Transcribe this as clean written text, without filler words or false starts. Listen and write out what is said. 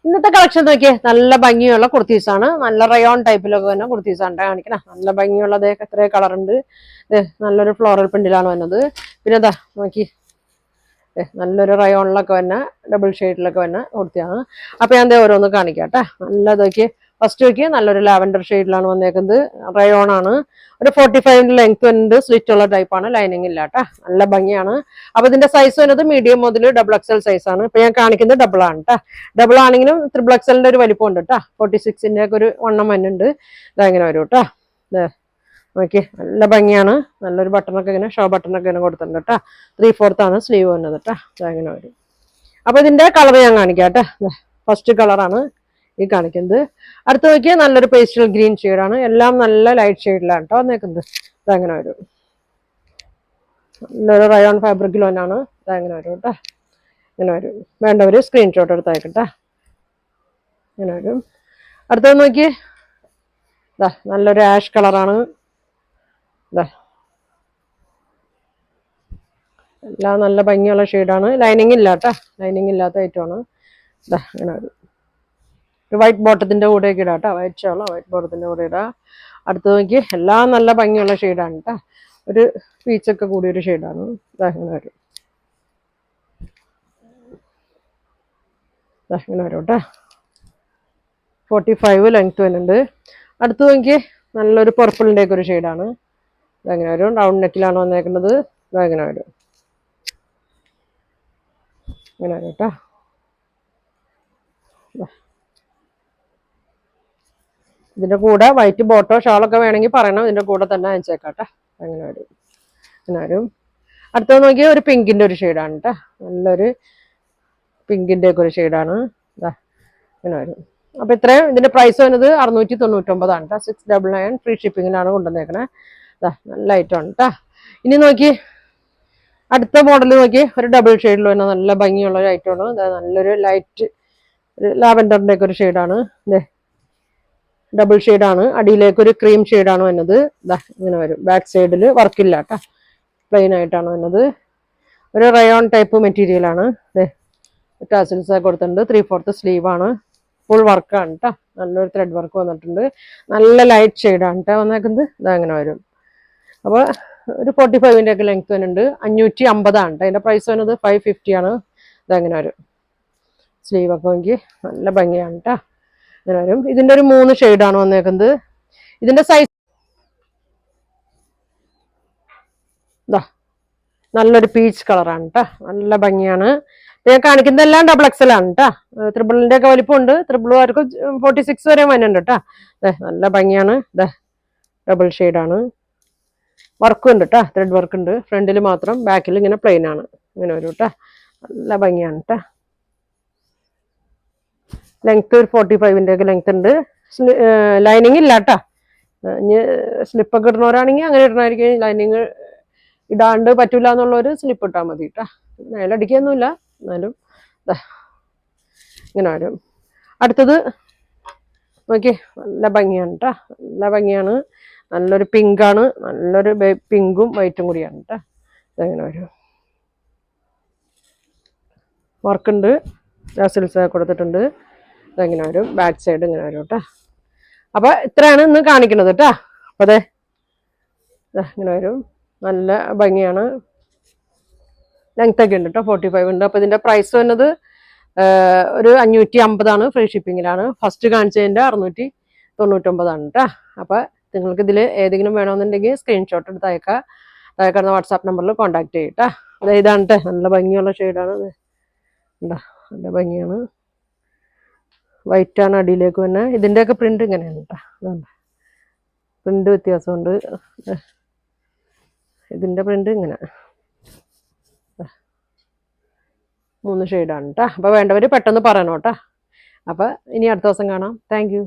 ഇന്നത്തെ കളക്ഷൻ നോക്കിയേ നല്ല ഭംഗിയുള്ള കുർത്തീസാണ്. നല്ല റയോൺ ടൈപ്പിലൊക്കെ തന്നെ കുർത്തീസാണ് കാണിക്കണേ. നല്ല ഭംഗിയുള്ളത് എത്ര കളർ ഉണ്ട്. നല്ലൊരു ഫ്ലോറൽ പ്രിന്റിലാണ് വന്നത്. പിന്നെ എന്താ നോക്കി നല്ലൊരു റയോണിലൊക്കെ വന്നെ ഡബിൾ ഷെയ്ഡിലൊക്കെ വന്നെ കുർത്തിയാണ്. അപ്പൊ ഞാൻ ഓരോന്ന് കാണിക്കാട്ടെ. നല്ലത് നോക്കി ഫസ്റ്റ് നോക്കി നല്ലൊരു ലാവൻഡർ ഷെയ്ഡിലാണ് വന്നേക്കുന്നത്. റയോൺ ആണ്. ഒരു 45 ലെങ്ത് ഉണ്ട്. സ്ലിറ്റ് ഉള്ള ടൈപ്പാണ്. ലൈനിങ് ഇല്ലാട്ടെ. നല്ല ഭംഗിയാണ്. അപ്പൊ ഇതിന്റെ സൈസ് വരുന്നത് മീഡിയം മുതൽ XXL സൈസ് ആണ്. ഇപ്പൊ ഞാൻ കാണിക്കുന്നത് ഡബിൾ ആണ് കേട്ടോ. ഡബിൾ ആണെങ്കിലും XXLന്റെ ഒരു വലിപ്പം ഉണ്ട് കേട്ടോ. 46ന്റെ ഒക്കെ ഒരു വണ്ണം വന്നുണ്ട്. ഇതെങ്ങനെ വരും കേട്ടോ. നോക്കി നല്ല ഭംഗിയാണ്. നല്ലൊരു ബട്ടണൊക്കെ ഇങ്ങനെ ഷോ ബട്ടണൊക്കെ ഇങ്ങനെ കൊടുത്തിട്ടുണ്ട് കേട്ടോ. 3/4 ആണ് സ്ലീവ് വന്നത് കേട്ടോ. ഇതെങ്ങനെ വരും. അപ്പൊ ഇതിന്റെ കളർ ഞാൻ കാണിക്കാം കേട്ടോ. ഫസ്റ്റ് കളറാണ് ഈ കാണിക്കുന്നത്. അടുത്ത് നോക്കിയാൽ നല്ലൊരു പേസ്റ്റൽ ഗ്രീൻ ഷെയ്ഡാണ്. എല്ലാം നല്ല ലൈറ്റ് ഷെയ്ഡിലാണ് കേട്ടോ വന്നേക്കുന്നത്. ഇതെങ്ങനെ വരും. നല്ലൊരു റയോൺ ഫാബ്രിക്കിൽ തന്നെയാണ്. ഇതെങ്ങനെ വരും കേട്ടോ. ഇങ്ങനെ വരും. വേണ്ടവര് സ്ക്രീൻഷോട്ട് എടുത്തയക്കട്ടെ. ഇങ്ങനെ വരും. അടുത്തത് നോക്കി നല്ലൊരു ആഷ് കളറാണ്. എല്ലാം നല്ല ഭംഗിയുള്ള ഷെയ്ഡാണ്. ലൈനിങ് ഇല്ല കേട്ടോ. ലൈനിങ് ഇല്ലാത്ത ഐറ്റമാണ്. ഇങ്ങനെ വരും. ഒരു വൈറ്റ് ബോട്ടത്തിന്റെ കൂടെയൊക്കെ ഇടാം കേട്ടോ. വൈറ്റ് ഷോളോ വൈറ്റ് ബോട്ടത്തിന്റെ കൂടെ ഇടാം. അടുത്ത് നോക്കി എല്ലാം നല്ല ഭംഗിയുള്ള ഷെയ്ഡാണ് കേട്ടോ. ഒരു പീച്ചൊക്കെ കൂടിയൊരു ഷെയ്ഡാണ്. ഇങ്ങനെ വരും. ഇങ്ങനെ വരും കേട്ടോ. 45 ലെങ്ത് വരുന്നുണ്ട്. അടുത്ത് നോക്കി നല്ലൊരു പർപ്പിളിൻ്റെ ഒക്കെ ഒരു ഷെയ്ഡാണ്. ഇതെങ്ങനെ വരും. റൗണ്ട് നെക്കിലാണ് വന്നേക്കുന്നത്. ഇതെങ്ങനെ വരും. ഇങ്ങനെ വരും കേട്ടോ. ഇതിന്റെ കൂടെ വൈറ്റ് ബോട്ടോ ഷാളൊക്കെ വേണമെങ്കിൽ പറയണം. ഇതിന്റെ കൂടെ തന്നെ അയച്ചേക്കാട്ടെ. അങ്ങനെ വരും. അങ്ങനെ വരും. അടുത്തത് നോക്കിയാൽ ഒരു പിങ്കിന്റെ ഒരു ഷെയ്ഡാണ് കേട്ടോ. നല്ലൊരു പിങ്കിന്റെ ഒക്കെ ഒരു ഷെയ്ഡാണ്. ഇങ്ങനെ വരും. അപ്പൊ ഇത്രയും ഇതിന്റെ പ്രൈസ് വരുന്നത് 699 കേട്ടോ. 699 ഫ്രീ ഷിപ്പിങ്ങിലാണ് കൊണ്ടുവന്നേക്കണേ. നല്ല ഐറ്റം ആണ് കേട്ടോ. ഇനി നോക്കി അടുത്ത മോഡൽ നോക്കി ഒരു ഡബിൾ ഷെയ്ഡിൽ വരുന്ന നല്ല ഭംഗിയുള്ള ഒരു ഐറ്റമാണ്. നല്ലൊരു ലൈറ്റ് ലാവൻഡറിന്റെ ഒക്കെ ഒരു ഷെയ്ഡാണ്. ഡബിൾ ഷെയ്ഡാണ്. അടിയിലേക്ക് ഒരു ക്രീം ഷെയ്ഡാണ് വരുന്നത്. ഇങ്ങനെ വരും. ബാക്ക് സൈഡിൽ വർക്കില്ല കേട്ടോ. പ്ലെയിൻ ആയിട്ടാണ് വരുന്നത്. ഒരു റയോൺ ടൈപ്പ് മെറ്റീരിയലാണ്. ടാസിൽസ് കൊടുത്തിട്ടുണ്ട്. 3/4 സ്ലീവാണ്. ഫുൾ വർക്കാണ് കേട്ടോ. നല്ലൊരു ത്രെഡ് വർക്ക് വന്നിട്ടുണ്ട്. നല്ല ലൈറ്റ് ഷെയ്ഡാണ് കേട്ടോ വന്നേക്കുന്നത്. ഇതങ്ങനെ വരും. അപ്പോൾ ഒരു 45ന്റെ ഒക്കെ ലെങ്ത് വരുന്നുണ്ട്. 550 ആണ് കേട്ടോ. അതിന്റെ പ്രൈസ് വരുന്നത് 550 ആണ്. ഇതങ്ങനെ വരും. സ്ലീവൊക്കെ നോക്കി നല്ല ഭംഗിയാണ് കേട്ടോ. ഇങ്ങനെ വരും. ഇതിന്റെ ഒരു 3 ഷെയ്ഡാണ് വന്നേക്കുന്നത്. ഇതിന്റെ സൈസ് നല്ലൊരു പീച്ച് കളറാണ് കേട്ടോ. നല്ല ഭംഗിയാണ്. ഞാൻ കാണിക്കുന്നതെല്ലാം XXL ആണ് കേട്ടോ. ത്രിബിളിന്റെ ഒക്കെ വലിപ്പമുണ്ട്. ത്രിബിളുകാർക്ക് 46 വരെ വരുന്നുണ്ട് കേട്ടോ. നല്ല ഭംഗിയാണ്. ഡബിൾ ഷെയ്ഡാണ്. വർക്കും ഉണ്ട് കേട്ടോ. ത്രെഡ് വർക്ക് ഉണ്ട്. ഫ്രണ്ടിൽ മാത്രം. ബാക്കിൽ ഇങ്ങനെ പ്ലെയിൻ ആണ്. ഇങ്ങനെ വരും കേട്ടോ. നല്ല ഭംഗിയാണ് കേട്ടോ. ലെങ്ത് ഒരു 45ന്റെ ഒക്കെ ലെങ്ത് ഉണ്ട്. ലൈനിങ് ഇല്ല കേട്ടോ. ഇനി സ്ലിപ്പൊക്കെ ഇടുന്നവരാണെങ്കിൽ അങ്ങനെ ഇടണമായിരിക്കും. ലൈനിങ് ഇടാണ്ട് പറ്റൂല എന്നുള്ളൊരു സ്ലിപ്പ് ഇട്ടാൽ മതി കേട്ടോ. നേലടിക്കൊന്നുമില്ല. എന്നാലും ഇങ്ങനെ വരും. അടുത്തത് നോക്കി നല്ല ഭംഗിയാണ് കേട്ടോ. നല്ല ഭംഗിയാണ്. നല്ലൊരു പിങ്കാണ്. നല്ലൊരു പിങ്കും വൈറ്റും കൂടിയാണ് കേട്ടോ. ഇതെങ്ങനെ വരും. വർക്കുണ്ട്. ടാസിൽസ് കൊടുത്തിട്ടുണ്ട്. ഇതെങ്ങനെ വരും. ബാക്ക് സൈഡ് ഇങ്ങനെ വരും കേട്ടോ. അപ്പൊ ഇത്രയാണ് ഇന്ന് കാണിക്കുന്നത് കേട്ടോ. അപ്പൊ അതെ ഇങ്ങനെ വരും. നല്ല ഭംഗിയാണ്. ലെങ്ത് ഒക്കെ ഉണ്ട് കേട്ടോ. 45 ഉണ്ട്. അപ്പൊ ഇതിന്റെ പ്രൈസ് വന്നത് ഒരു 550 ആണ്. ഫ്രീ ഷിപ്പിങ്ങിലാണ്. ഫസ്റ്റ് കാണിച്ചതിന്റെ 699 ആണ് കേട്ടോ. അപ്പൊ നിങ്ങൾക്ക് ഇതിൽ ഏതെങ്കിലും വേണമെന്നുണ്ടെങ്കിൽ സ്ക്രീൻഷോട്ട് എടുത്ത് അയക്കാവുന്ന വാട്സാപ്പ് നമ്പറിൽ കോൺടാക്ട് ചെയ്യട്ടാ. ഇതാണ് കേട്ടോ. നല്ല ഭംഗിയുള്ള ഷെയ്ഡാണ്. നല്ല ഭംഗിയാണ്. വൈറ്റ് ആണ് അടിയിലേക്ക് തന്നെ. ഇതിൻ്റെയൊക്കെ പ്രിന്റ് ഇങ്ങനെയാണ് കേട്ടോ. പ്രിന്റ് വ്യത്യാസമുണ്ട്. ഇതിന്റെ പ്രിന്റ് ഇങ്ങനെ 3 ഷെയ്ഡാണ് കേട്ടോ. അപ്പൊ വേണ്ടവര് പെട്ടെന്ന് പറയണം കേട്ടോ. അപ്പൊ ഇനി അടുത്ത ദിവസം കാണാം. Thank you.